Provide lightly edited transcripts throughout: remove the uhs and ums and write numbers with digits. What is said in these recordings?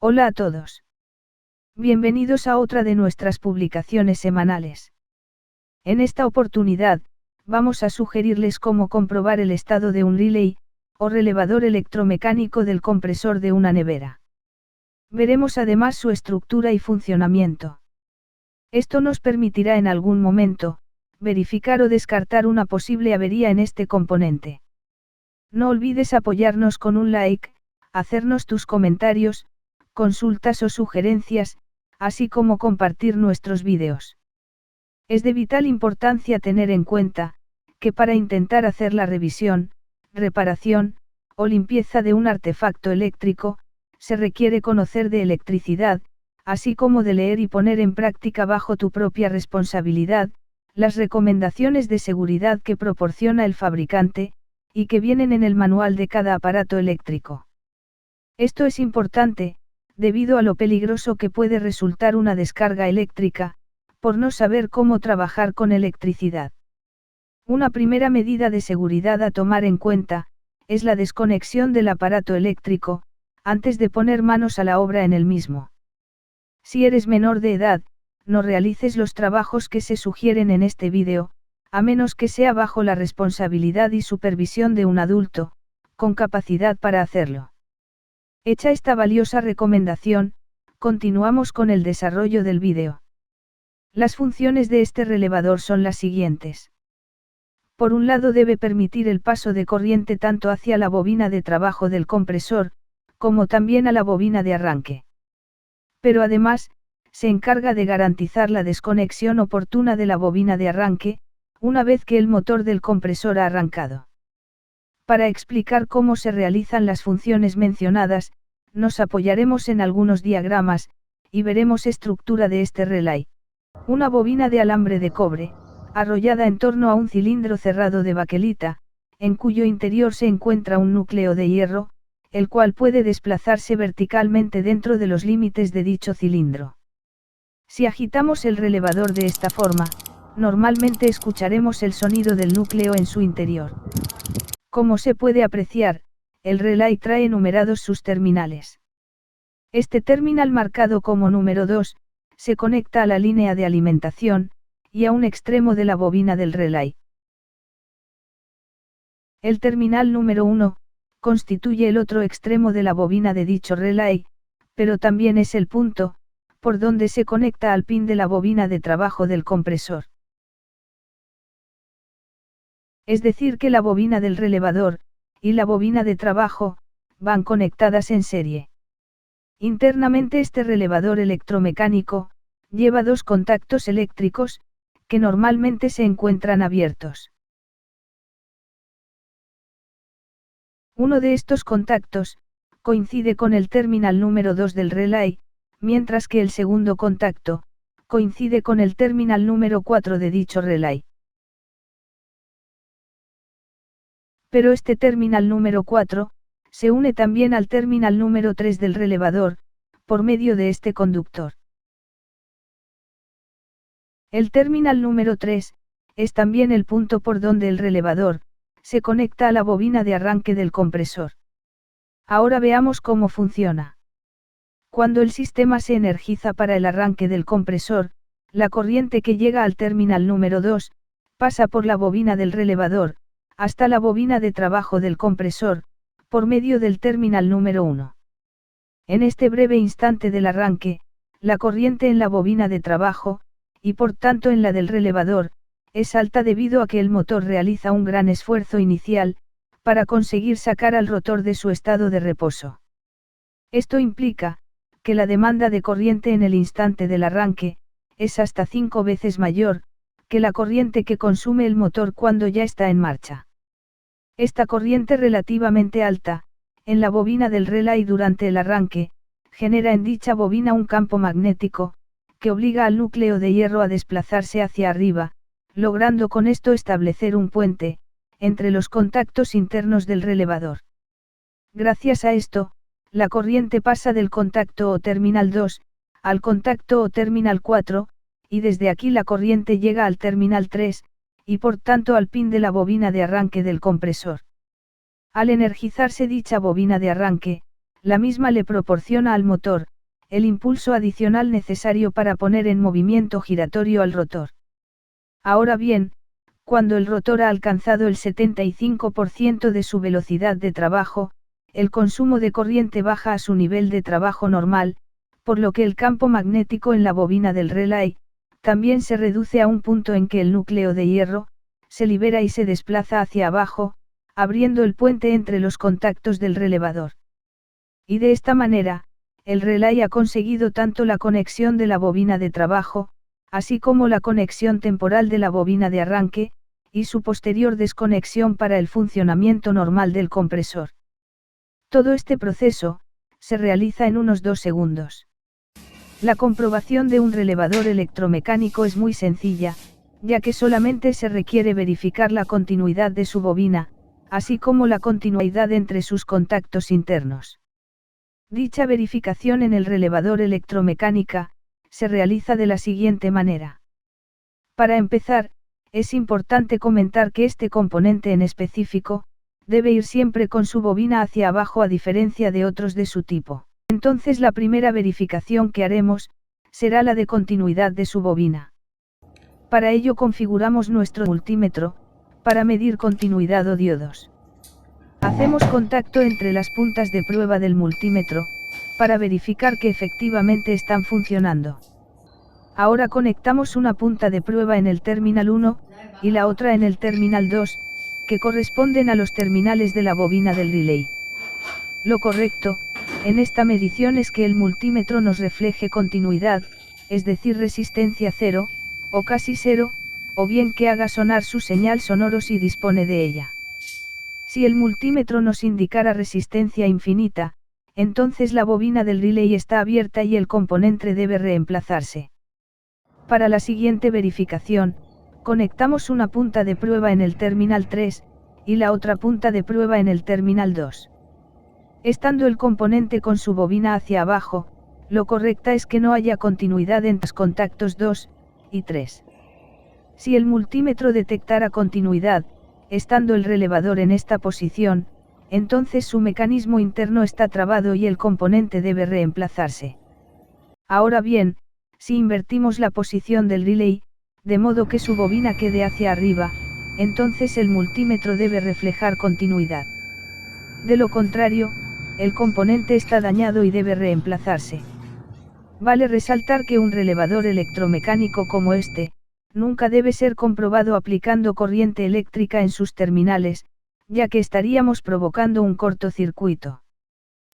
Hola a todos. Bienvenidos a otra de nuestras publicaciones semanales. En esta oportunidad, vamos a sugerirles cómo comprobar el estado de un relay, o relevador electromecánico del compresor de una nevera. Veremos además su estructura y funcionamiento. Esto nos permitirá en algún momento, verificar o descartar una posible avería en este componente. No olvides apoyarnos con un like, hacernos tus comentarios, consultas o sugerencias, así como compartir nuestros vídeos. Es de vital importancia tener en cuenta, que para intentar hacer la revisión, reparación, o limpieza de un artefacto eléctrico, se requiere conocer de electricidad, así como de leer y poner en práctica bajo tu propia responsabilidad, las recomendaciones de seguridad que proporciona el fabricante, y que vienen en el manual de cada aparato eléctrico. Esto es importante, debido a lo peligroso que puede resultar una descarga eléctrica, por no saber cómo trabajar con electricidad. Una primera medida de seguridad a tomar en cuenta, es la desconexión del aparato eléctrico, antes de poner manos a la obra en el mismo. Si eres menor de edad, no realices los trabajos que se sugieren en este vídeo, a menos que sea bajo la responsabilidad y supervisión de un adulto, con capacidad para hacerlo. Hecha esta valiosa recomendación, continuamos con el desarrollo del vídeo. Las funciones de este relevador son las siguientes. Por un lado debe permitir el paso de corriente tanto hacia la bobina de trabajo del compresor, como también a la bobina de arranque. Pero además, se encarga de garantizar la desconexión oportuna de la bobina de arranque, una vez que el motor del compresor ha arrancado. Para explicar cómo se realizan las funciones mencionadas, nos apoyaremos en algunos diagramas, y veremos estructura de este relay. Una bobina de alambre de cobre, arrollada en torno a un cilindro cerrado de baquelita, en cuyo interior se encuentra un núcleo de hierro, el cual puede desplazarse verticalmente dentro de los límites de dicho cilindro. Si agitamos el relevador de esta forma, normalmente escucharemos el sonido del núcleo en su interior. Como se puede apreciar, el relay trae numerados sus terminales. Este terminal marcado como número 2, se conecta a la línea de alimentación, y a un extremo de la bobina del relay. El terminal número 1, constituye el otro extremo de la bobina de dicho relay, pero también es el punto, por donde se conecta al pin de la bobina de trabajo del compresor. Es decir que la bobina del relevador, y la bobina de trabajo, van conectadas en serie. Internamente este relevador electromecánico, lleva dos contactos eléctricos, que normalmente se encuentran abiertos. Uno de estos contactos, coincide con el terminal número 2 del relay, mientras que el segundo contacto, coincide con el terminal número 4 de dicho relay. Pero este terminal número 4, se une también al terminal número 3 del relevador, por medio de este conductor. El terminal número 3, es también el punto por donde el relevador, se conecta a la bobina de arranque del compresor. Ahora veamos cómo funciona. Cuando el sistema se energiza para el arranque del compresor, la corriente que llega al terminal número 2, pasa por la bobina del relevador, hasta la bobina de trabajo del compresor, por medio del terminal número 1. En este breve instante del arranque, la corriente en la bobina de trabajo, y por tanto en la del relevador, es alta debido a que el motor realiza un gran esfuerzo inicial, para conseguir sacar al rotor de su estado de reposo. Esto implica, que la demanda de corriente en el instante del arranque, es hasta 5 veces mayor, que la corriente que consume el motor cuando ya está en marcha. Esta corriente relativamente alta, en la bobina del relay durante el arranque, genera en dicha bobina un campo magnético, que obliga al núcleo de hierro a desplazarse hacia arriba, logrando con esto establecer un puente, entre los contactos internos del relevador. Gracias a esto, la corriente pasa del contacto o terminal 2, al contacto o terminal 4, y desde aquí la corriente llega al terminal 3, y por tanto al pin de la bobina de arranque del compresor. Al energizarse dicha bobina de arranque, la misma le proporciona al motor, el impulso adicional necesario para poner en movimiento giratorio al rotor. Ahora bien, cuando el rotor ha alcanzado el 75% de su velocidad de trabajo, el consumo de corriente baja a su nivel de trabajo normal, por lo que el campo magnético en la bobina del relay, también se reduce a un punto en que el núcleo de hierro, se libera y se desplaza hacia abajo, abriendo el puente entre los contactos del relevador. Y de esta manera, el relay ha conseguido tanto la conexión de la bobina de trabajo, así como la conexión temporal de la bobina de arranque, y su posterior desconexión para el funcionamiento normal del compresor. Todo este proceso, se realiza en unos 2 segundos. La comprobación de un relevador electromecánico es muy sencilla, ya que solamente se requiere verificar la continuidad de su bobina, así como la continuidad entre sus contactos internos. Dicha verificación en el relevador electromecánica, se realiza de la siguiente manera. Para empezar, es importante comentar que este componente en específico, debe ir siempre con su bobina hacia abajo a diferencia de otros de su tipo. Entonces la primera verificación que haremos, será la de continuidad de su bobina. Para ello configuramos nuestro multímetro, para medir continuidad o diodos. Hacemos contacto entre las puntas de prueba del multímetro, para verificar que efectivamente están funcionando. Ahora conectamos una punta de prueba en el terminal 1, y la otra en el terminal 2, que corresponden a los terminales de la bobina del relay. Lo correcto, en esta medición es que el multímetro nos refleje continuidad, es decir resistencia cero, o casi cero, o bien que haga sonar su señal sonoro si dispone de ella. Si el multímetro nos indicara resistencia infinita, entonces la bobina del relay está abierta y el componente debe reemplazarse. Para la siguiente verificación, conectamos una punta de prueba en el terminal 3, y la otra punta de prueba en el terminal 2. Estando el componente con su bobina hacia abajo, lo correcta es que no haya continuidad entre los contactos 2 y 3. Si el multímetro detectara continuidad, estando el relevador en esta posición, entonces su mecanismo interno está trabado y el componente debe reemplazarse. Ahora bien, si invertimos la posición del relay, de modo que su bobina quede hacia arriba, entonces el multímetro debe reflejar continuidad. De lo contrario, el componente está dañado y debe reemplazarse. Vale resaltar que un relevador electromecánico como este, nunca debe ser comprobado aplicando corriente eléctrica en sus terminales, ya que estaríamos provocando un cortocircuito.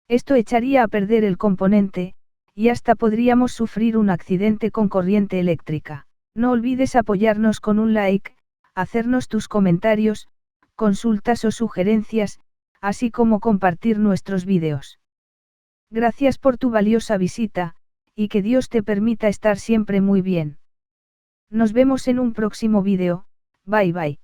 Esto echaría a perder el componente, y hasta podríamos sufrir un accidente con corriente eléctrica. No olvides apoyarnos con un like, hacernos tus comentarios, consultas o sugerencias, así como compartir nuestros vídeos. Gracias por tu valiosa visita, y que Dios te permita estar siempre muy bien. Nos vemos en un próximo vídeo, bye bye.